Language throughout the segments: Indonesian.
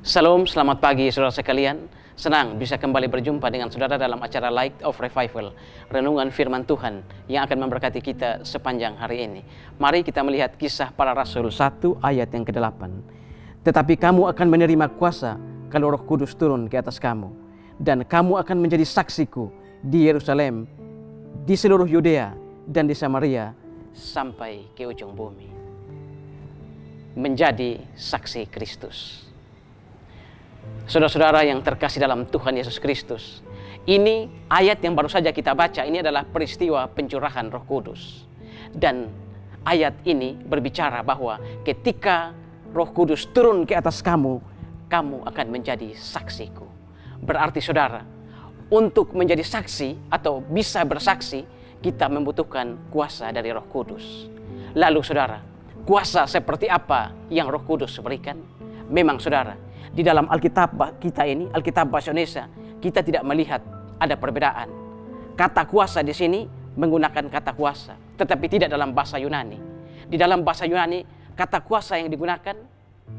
Salam, selamat pagi saudara sekalian. Senang bisa kembali berjumpa dengan saudara dalam acara Light of Revival, renungan firman Tuhan yang akan memberkati kita sepanjang hari ini. Mari kita melihat kisah para rasul 1 ayat yang ke-8. Tetapi kamu akan menerima kuasa kalau Roh Kudus turun ke atas kamu, dan kamu akan menjadi saksiku di Yerusalem, di seluruh Yudea dan di Samaria sampai ke ujung bumi. Menjadi saksi Kristus. Saudara-saudara yang terkasih dalam Tuhan Yesus Kristus, ini ayat yang baru saja kita baca, ini adalah peristiwa pencurahan Roh Kudus. Dan ayat ini berbicara bahwa ketika Roh Kudus turun ke atas kamu, kamu akan menjadi saksiku. Berarti saudara, untuk menjadi saksi atau bisa bersaksi, kita membutuhkan kuasa dari Roh Kudus. Lalu saudara, kuasa seperti apa yang Roh Kudus berikan? Memang saudara, di dalam Alkitab kita ini, Alkitab bahasa Indonesia, kita tidak melihat ada perbedaan. Kata kuasa di sini menggunakan kata kuasa, tetapi tidak dalam bahasa Yunani. Di dalam bahasa Yunani, kata kuasa yang digunakan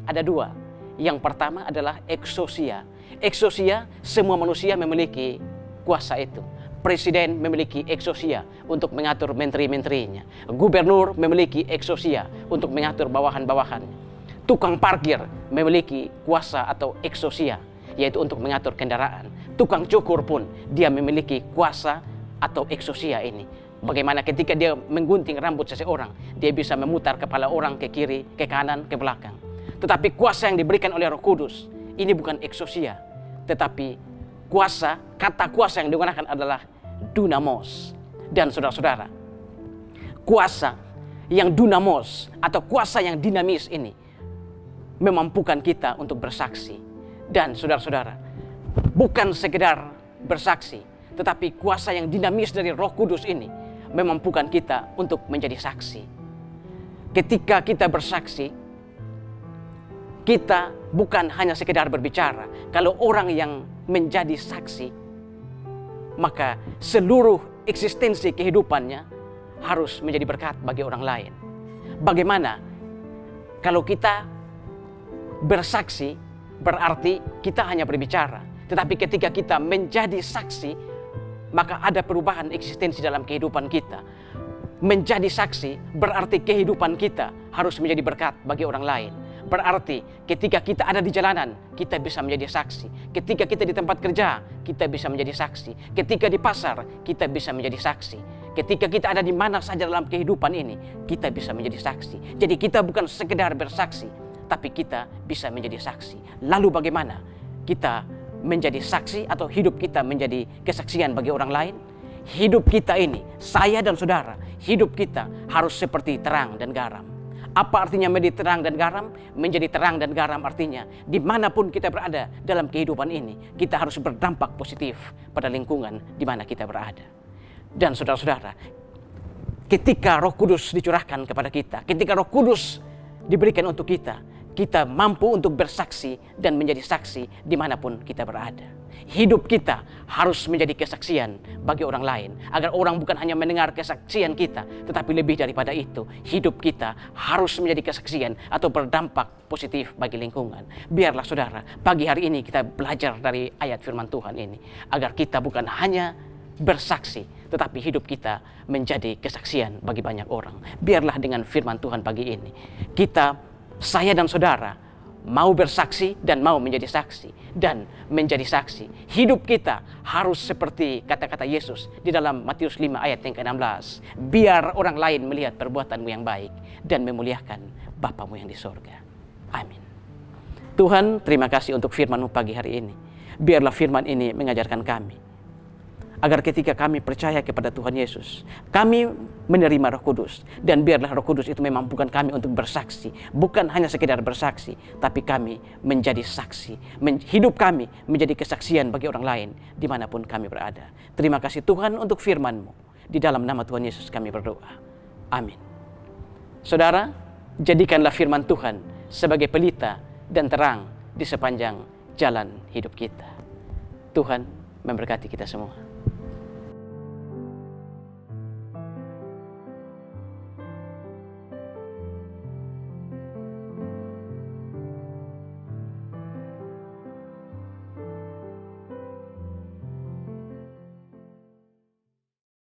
ada dua. Yang pertama adalah exousia. Exousia, semua manusia memiliki kuasa itu. Presiden memiliki exousia untuk mengatur menteri-menterinya. Gubernur memiliki exousia untuk mengatur bawahan-bawahannya. Tukang parkir memiliki kuasa atau exousia, yaitu untuk mengatur kendaraan. Tukang cukur pun dia memiliki kuasa atau exousia ini. Bagaimana ketika dia menggunting rambut seseorang, dia bisa memutar kepala orang ke kiri, ke kanan, ke belakang. Tetapi kuasa yang diberikan oleh Roh Kudus, ini bukan exousia, tetapi kuasa, kata kuasa yang digunakan adalah dunamos. Dan saudara-saudara, kuasa yang dunamos atau kuasa yang dinamis ini memampukan kita untuk bersaksi. Dan saudara-saudara, bukan sekedar bersaksi, tetapi kuasa yang dinamis dari Roh Kudus ini memampukan kita untuk menjadi saksi. Ketika kita bersaksi, kita bukan hanya sekedar berbicara. Kalau orang yang menjadi saksi, maka seluruh eksistensi kehidupannya harus menjadi berkat bagi orang lain. Bagaimana kalau kita bersaksi, berarti kita hanya berbicara. Tetapi ketika kita menjadi saksi, maka ada perubahan eksistensi dalam kehidupan kita. Menjadi saksi berarti kehidupan kita harus menjadi berkat bagi orang lain. Berarti ketika kita ada di jalanan, kita bisa menjadi saksi. Ketika kita di tempat kerja, kita bisa menjadi saksi. Ketika di pasar, kita bisa menjadi saksi. Ketika kita ada di mana saja dalam kehidupan ini, kita bisa menjadi saksi. Jadi kita bukan sekedar bersaksi, tapi kita bisa menjadi saksi. Lalu bagaimana kita menjadi saksi atau hidup kita menjadi kesaksian bagi orang lain? Hidup kita ini, saya dan saudara, hidup kita harus seperti terang dan garam. Apa artinya menjadi terang dan garam? Menjadi terang dan garam artinya dimanapun kita berada dalam kehidupan ini, kita harus berdampak positif pada lingkungan di mana kita berada. Dan saudara-saudara, ketika Roh Kudus dicurahkan kepada kita, ketika Roh Kudus diberikan untuk kita, kita mampu untuk bersaksi dan menjadi saksi dimanapun kita berada. Hidup kita harus menjadi kesaksian bagi orang lain, agar orang bukan hanya mendengar kesaksian kita, tetapi lebih daripada itu, hidup kita harus menjadi kesaksian atau berdampak positif bagi lingkungan. Biarlah saudara, pagi hari ini kita belajar dari ayat firman Tuhan ini, agar kita bukan hanya bersaksi, tetapi hidup kita menjadi kesaksian bagi banyak orang. Biarlah dengan firman Tuhan pagi ini, saya dan saudara mau bersaksi dan mau menjadi saksi. Dan menjadi saksi, hidup kita harus seperti kata-kata Yesus di dalam Matius 5 ayat yang ke-16. Biar orang lain melihat perbuatanmu yang baik dan memuliakan Bapamu yang di sorga. Amin. Tuhan, terima kasih untuk firman-Mu pagi hari ini. Biarlah firman ini mengajarkan kami, agar ketika kami percaya kepada Tuhan Yesus, kami menerima Roh Kudus. Dan biarlah Roh Kudus itu memampukan kami untuk bersaksi. Bukan hanya sekedar bersaksi, tapi kami menjadi saksi. Hidup kami menjadi kesaksian bagi orang lain dimanapun kami berada. Terima kasih Tuhan untuk firman-Mu. Di dalam nama Tuhan Yesus kami berdoa. Amin. Saudara, jadikanlah firman Tuhan sebagai pelita dan terang di sepanjang jalan hidup kita. Tuhan memberkati kita semua.